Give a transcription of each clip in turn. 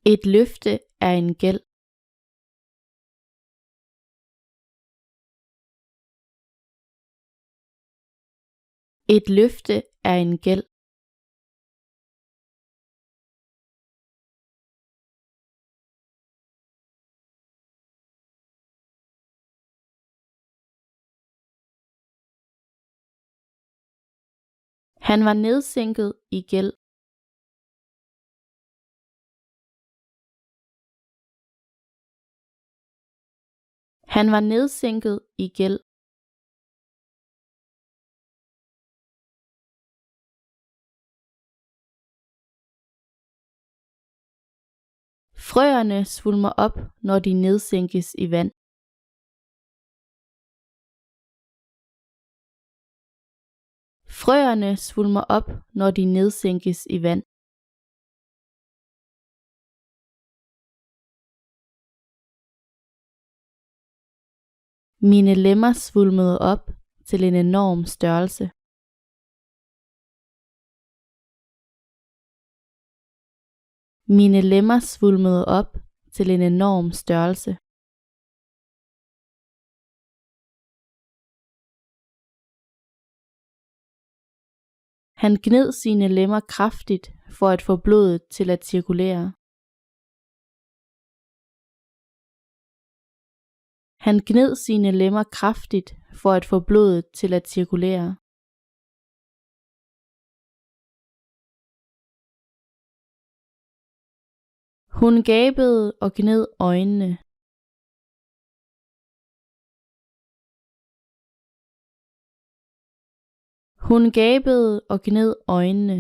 Et løfte er en gæld. Et løfte er en gæld. Han var nedsænket i gæld. Han var nedsænket i gæld. Frøerne svulmer op, når de nedsænkes i vand. Frøerne svulmer op, når de nedsænkes i vand. Mine lemmer svulmede op til en enorm størrelse. Mine lemmer svulmede op til en enorm størrelse. Han gned sine lemmer kraftigt for at få blodet til at cirkulere. Han gned sine lemmer kraftigt for at få blodet til at cirkulere. Hun gabede og gned øjnene. Hun gabede og gned øjnene.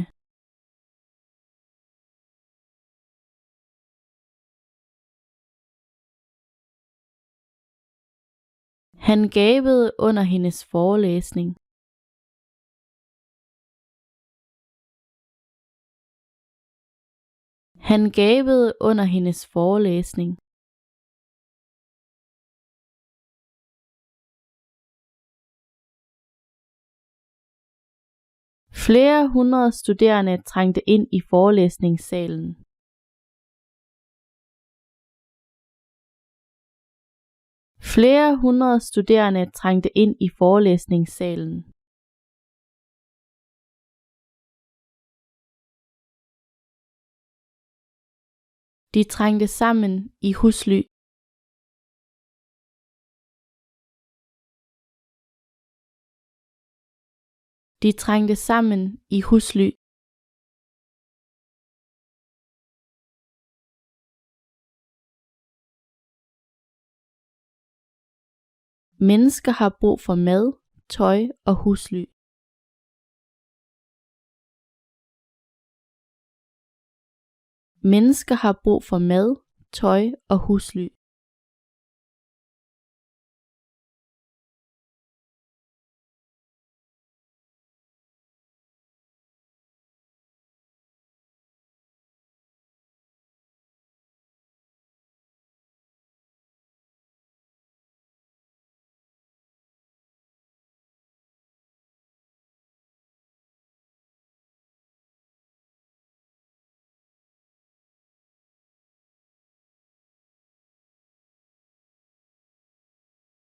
Han gabede under hendes forelæsning. Han gabede under hendes forelæsning. Flere hundrede studerende trængte ind i forelæsningssalen. Flere hundrede studerende trængte ind i forelæsningssalen. De trængte sammen i husly. De trængte sammen i husly. Mennesker har brug for mad, tøj og husly. Mennesker har brug for mad, tøj og husly.